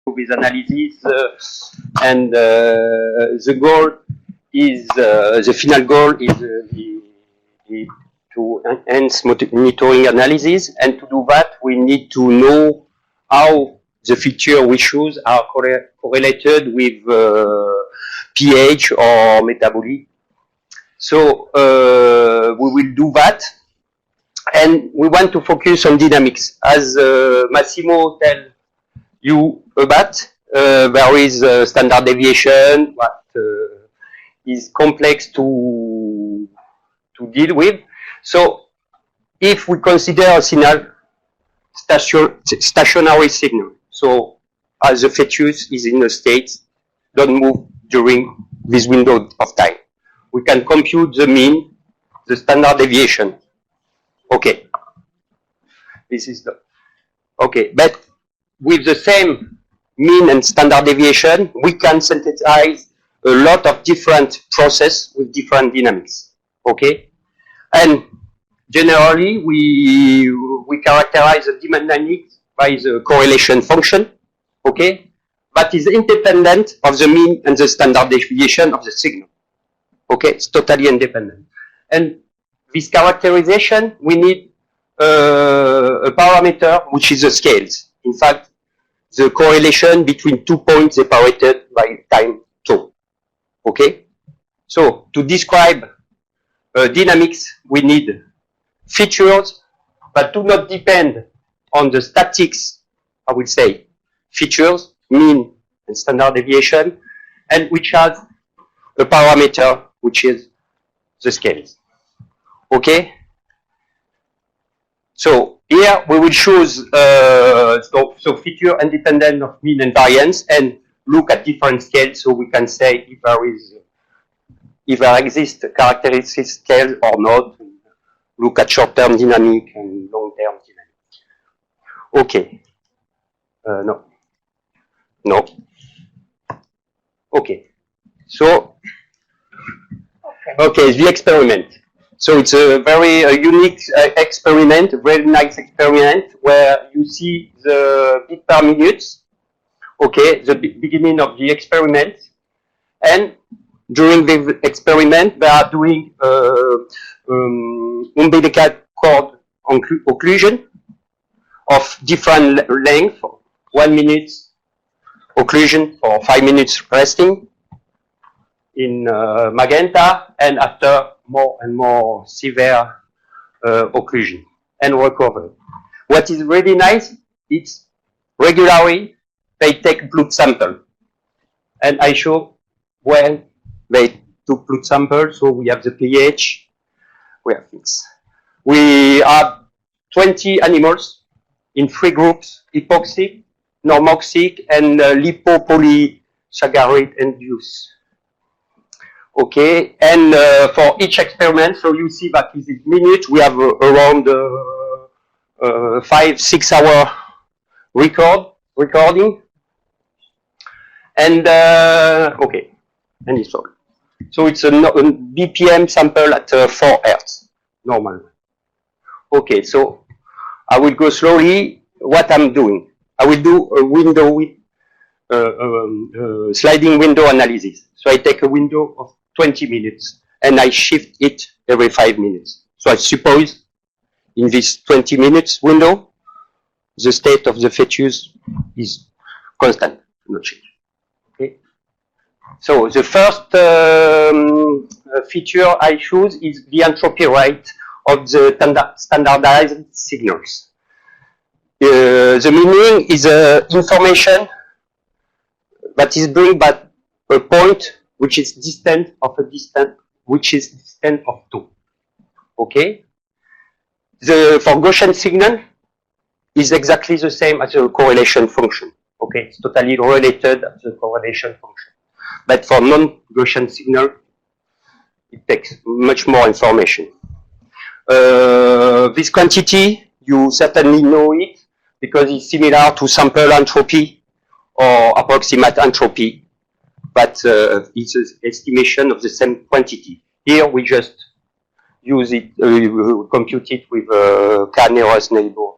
with analysis, and the goal is the final goal is to enhance monitoring analysis, and to do that we need to know how the feature we choose are correlated with pH or metabolism. So we will do that, and we want to focus on dynamics. As Massimo tell you about, there is a standard deviation what is complex to deal with. So if we consider a signal stationary signal, so as the fetus is in a state, don't move during this window of time, we can compute the mean, the standard deviation. Okay, this is the okay, but with the same mean and standard deviation, we can synthesize a lot of different processes with different dynamics. Okay, and generally we characterize the dynamics by the correlation function. Okay, that is independent of the mean and the standard deviation of the signal. Okay, it's totally independent. And this characterization, we need a parameter which is the scales. In fact, the correlation between 2 points separated by time tau. Okay, so to describe dynamics, we need features that do not depend on the statics, I would say, features, mean and standard deviation, and which has a parameter which is the scales. Okay, so here we will choose so feature independent of mean and variance, and look at different scales, so we can say if there exists a characteristic scale or not. Look at short-term dynamic and long-term dynamic. Okay, no. Okay, so okay, the experiment. So it's a very unique experiment, a very nice experiment, where you see the beat per minute, okay, the beginning of the experiment, and during the experiment they are doing umbilical cord occlusion of different length, 1 minute occlusion for 5 minutes resting in magenta, and after more and more severe occlusion and recovery. What is really nice, it's regularly they take blood sample, and I show when they took blood sample. So we have the pH, we have things. We have 20 animals in 3 groups: hypoxic, normoxic, and lipopolysaccharide induced. Okay, and for each experiment, so you see that in this minute we have around 5-6 hour recording, and okay, and it's all. So it's a BPM sample at 4 Hz, normal. Okay, so I will go slowly. What I'm doing, I will do a window with sliding window analysis. So I take a window of 20 minutes and I shift it every 5 minutes. So I suppose in this 20 minutes window, the state of the fetus is constant, no change. Okay. So the first feature I choose is the entropy rate of the standardized signals. The meaning is information that is bring back a point which is distant of a distance which is distant of 2. Okay? For Gaussian signal is exactly the same as the correlation function. Okay? It's totally related to the correlation function. But for non-Gaussian signal, it takes much more information. This quantity, you certainly know it because it's similar to sample entropy or approximate entropy, but it's an estimation of the same quantity. Here we just use it, compute it with a K-nearest neighbor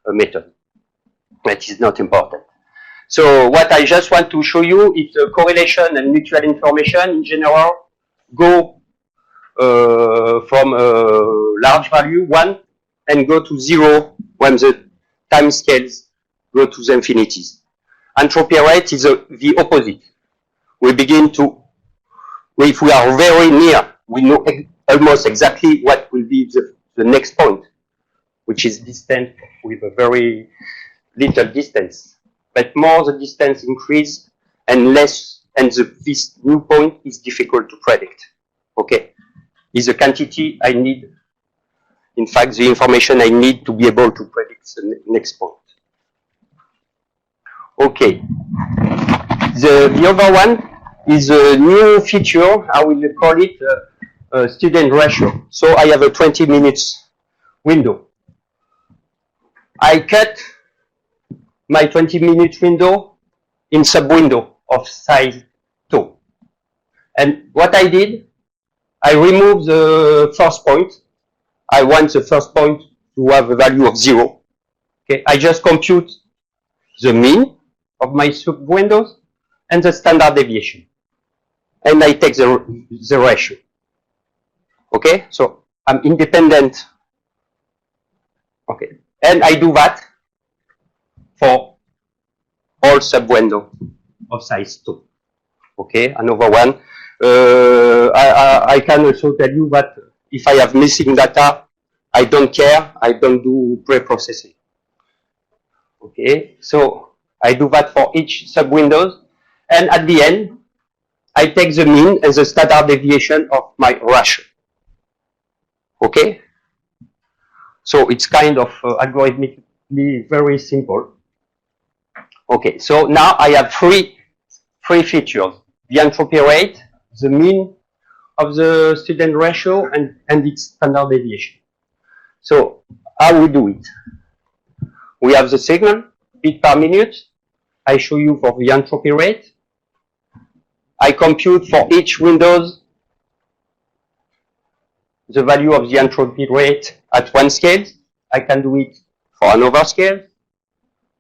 method. That is not important. So what I just want to show you is the correlation and mutual information in general go from a large value, 1, and go to 0 when the time scales go to the infinities. Entropy rate is the opposite. We begin to, if we are very near, we know almost exactly what will be the next point, which is distant with a very little distance. But more the distance increase and less, and this new point is difficult to predict. Okay, is the quantity I need, in fact, the information I need to be able to predict the next point. Okay, the other one is a new feature. I will call it student ratio. So I have a 20 minutes window. I cut my 20 minute window in sub-window of size 2. And what I did, I removed the first point. I want the first point to have a value of 0. Okay, I just compute the mean of my sub-windows and the standard deviation. And I take the ratio. Okay, so I'm independent. Okay, and I do that for all sub-window of size 2. Okay, another one. I can also tell you that if I have missing data, I don't care. I don't do pre-processing. Okay, so I do that for each sub-windows. And at the end, I take the mean and the standard deviation of my ratio. Okay? So it's kind of algorithmically very simple. Okay, so now I have three features. The entropy rate, the mean of the student ratio, and its standard deviation. So how we do it? We have the signal, bit per minute. I show you for the entropy rate. I compute for each windows the value of the entropy rate at one scale. I can do it for another scale.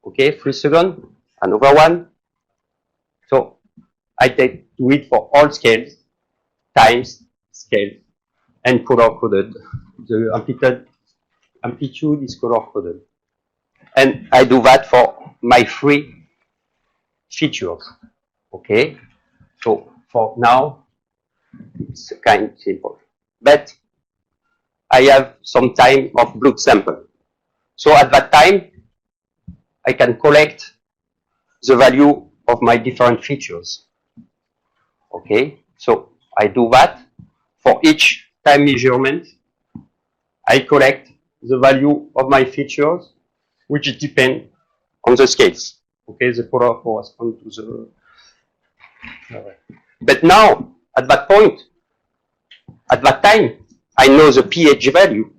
Okay, 3 seconds, another one. So I do it for all scales, times, scale, and color coded. The amplitude is color coded. And I do that for my 3 features. Okay, so for now, it's kind of simple. But I have some time of blood sample. So at that time, I can collect the value of my different features. Okay, so I do that for each time measurement. I collect the value of my features, which depend on the scales. Okay, the color corresponds to the. But now, at that point, at that time, I know the pH value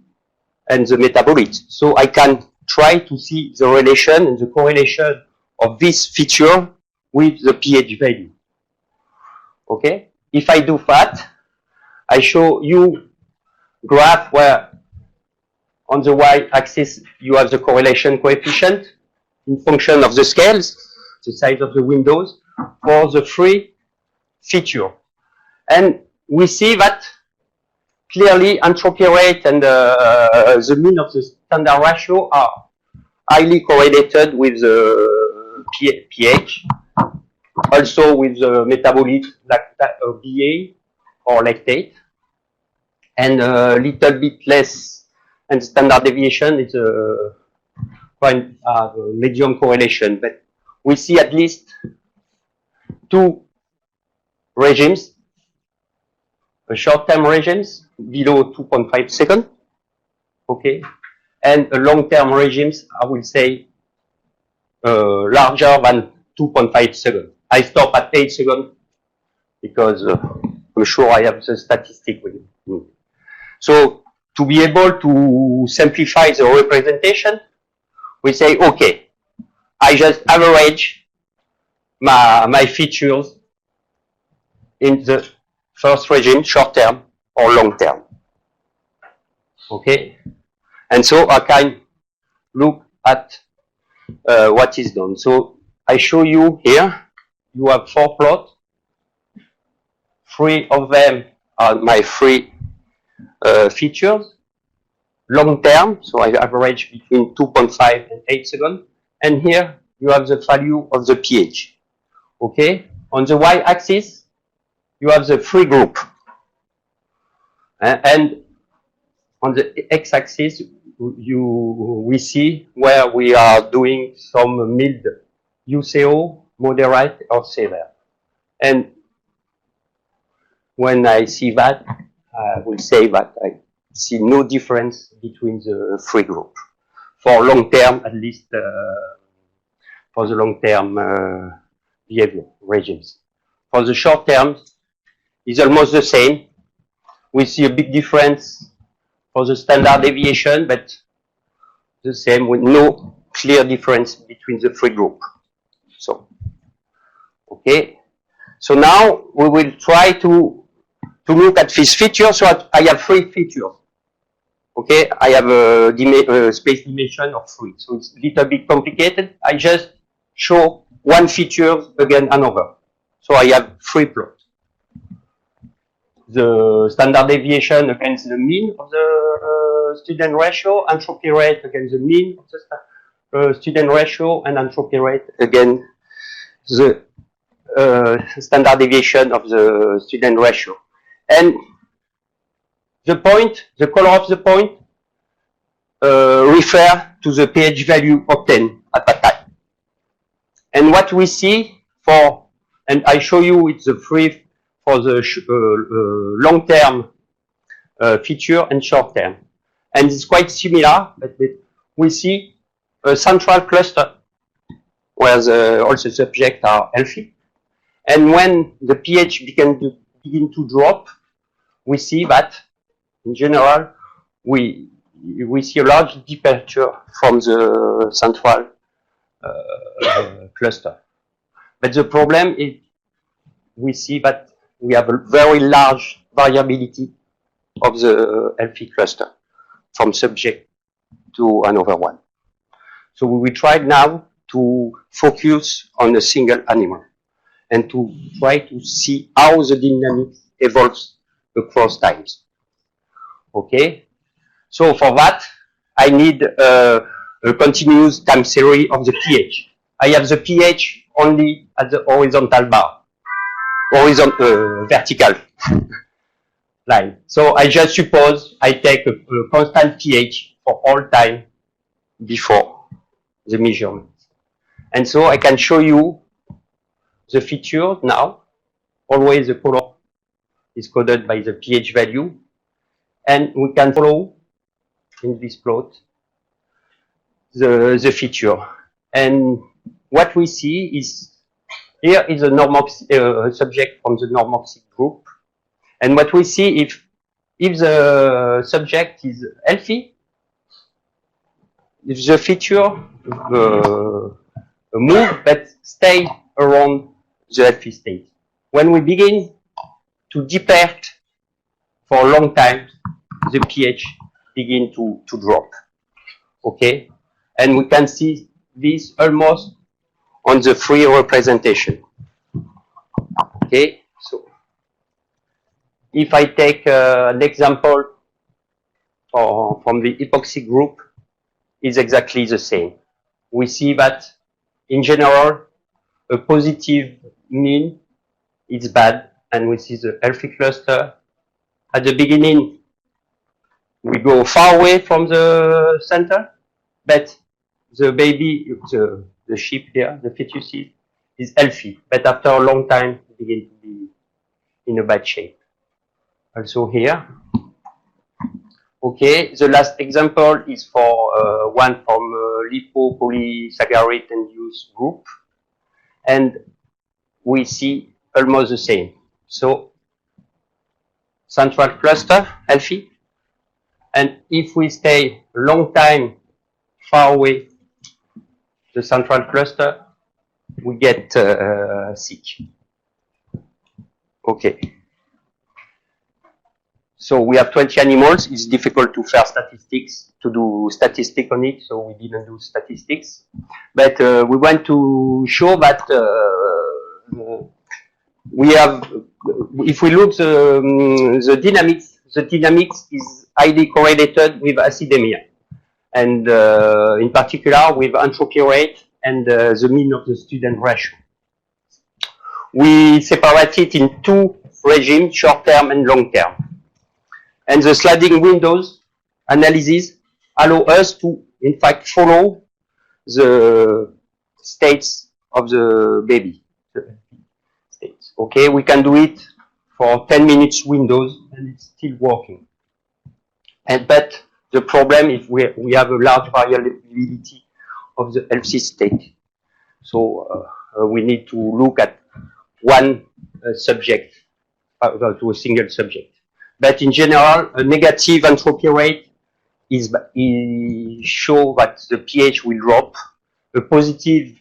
and the metabolite, so I can try to see the relation and the correlation of this feature with the pH value. Okay, if I do that, I show you graph where on the y-axis you have the correlation coefficient in function of the scales, the size of the windows, for the 3 features. And we see that clearly entropy rate and the mean of the standard ratio are highly correlated with the pH, also with the metabolite like BA or lactate, and a little bit less, and standard deviation is quite medium correlation, but we see at least 2 regimes, a short-term regimes below 2.5 seconds, okay, and a long-term regimes, I will say, larger than 2.5 seconds. I stop at 8 seconds because I'm sure I have the statistic with me. So to be able to simplify the representation, we say, okay, I just average my features in the first regime, short term or long term. Okay, and so I can look at what is done. So I show you here, you have 4 plots. 3 of them are my 3 features. Long term, so I average between 2.5 and 8 seconds. And here you have the value of the pH. Okay? On the y-axis, you have the free group. And on the x-axis, we see where we are doing some mild UCO, moderate, or severe. And when I see that, I will say that I see no difference between the three groups. For long term, at least for the long term behavior regimes. For the short term, it's almost the same. We see a big difference for the standard deviation, but the same with no clear difference between the three groups. So, okay. So now we will try to look at this feature. So I have 3 features. Okay, I have a space dimension of 3. So it's a little bit complicated. I just show one feature again another. So I have 3 plots. The standard deviation against the mean of the student ratio, entropy rate against the mean of the student ratio, and entropy rate against the standard deviation of the student ratio. And the point, the color of the point, refer to the pH value obtained at that time. And what we see for, and I show you it's the free for the long-term feature and short-term. And it's quite similar, but we see a central cluster where all the subjects are healthy. And when the pH begin to drop, we see that, in general, we see a large departure from the central cluster. But the problem is we see that we have a very large variability of the healthy cluster from subject to another one. So we will try now to focus on a single animal and to try to see how the dynamics evolves across times. Okay? So for that, I need a continuous time series of the pH. I have the pH only at the horizontal bar, vertical line. So I just suppose I take a constant pH for all time before the measurement. And so I can show you the feature now. Always the color is coded by the pH value. And we can follow in this plot the feature. And what we see is, here is a subject from the normoxic group. And what we see, if the subject is healthy, if the feature move but stay around the healthy state. When we begin to depart for a long time, the pH begin to drop. Okay? And we can see this almost on the free representation. Okay? So, if I take an example from the epoxy group, is exactly the same. We see that, in general, a positive mean is bad, and we see the healthy cluster. At the beginning, we go far away from the center, but the baby, the sheep here, the fetus is healthy, but after a long time, it begins to be in a bad shape. Also here. Okay, the last example is for one from lipopolysaccharide-induced group, and we see almost the same. So, central cluster, healthy, and if we stay a long time far away the central cluster, we get sick. Okay. So we have 20 animals. It's difficult to share statistics, to do statistics on it, so we didn't do statistics. But we want to show that we have, if we look the dynamics is highly correlated with acidemia, and in particular with entropy rate and the mean of the student ratio. We separate it in two regimes, short-term and long-term. And the sliding windows analysis allow us to, in fact, follow the states of the baby. Okay, we can do it for 10 minutes windows and it's still working. But the problem is we have a large variability of the healthy state. So we need to look at one subject, to a single subject. But in general, a negative entropy rate is show that the pH will drop. A positive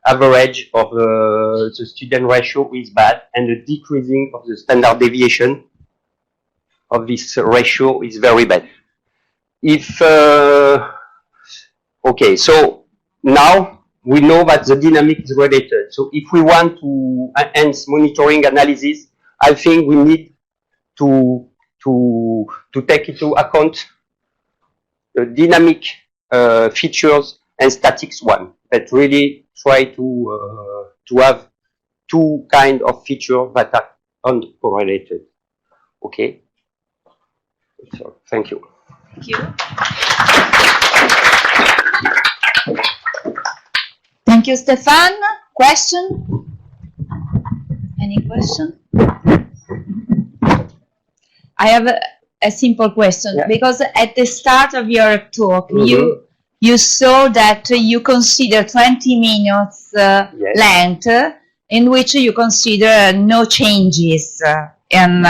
average of the student ratio is bad, and the decreasing of the standard deviation of this ratio is very bad. If okay, so now we know that the dynamic is related. So if we want to enhance monitoring analysis, I think we need to take into account the dynamic features and statics one, but really try to have two kind of features that are uncorrelated. Okay. So thank you. Thank you. Thank you, Stefan. Question? Any question? I have a simple question, because at the start of your talk, you saw that you consider 20 minutes length in which you consider no changes, and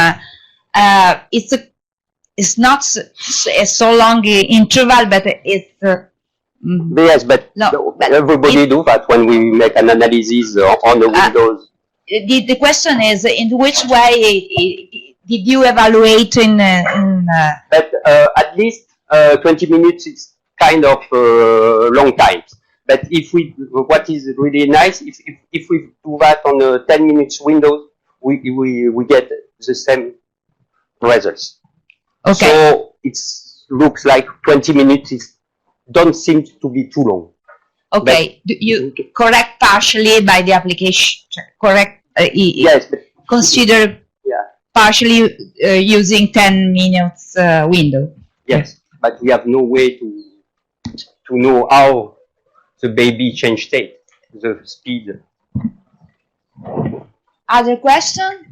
it's not a so long interval, but it's yes, but everybody do that when we make an analysis on the windows. The question is, in which way did you evaluate But at least 20 minutes is kind of long time. But if we, what is really nice, if we do that on a 10 minutes window, we get the same results. Okay. So it looks like 20 minutes don't seem to be too long. Okay, but you correct partially by the application, correct? Yes. Consider partially using 10 minutes window. Yes, but we have no way to know how the baby change state, the speed. Other question?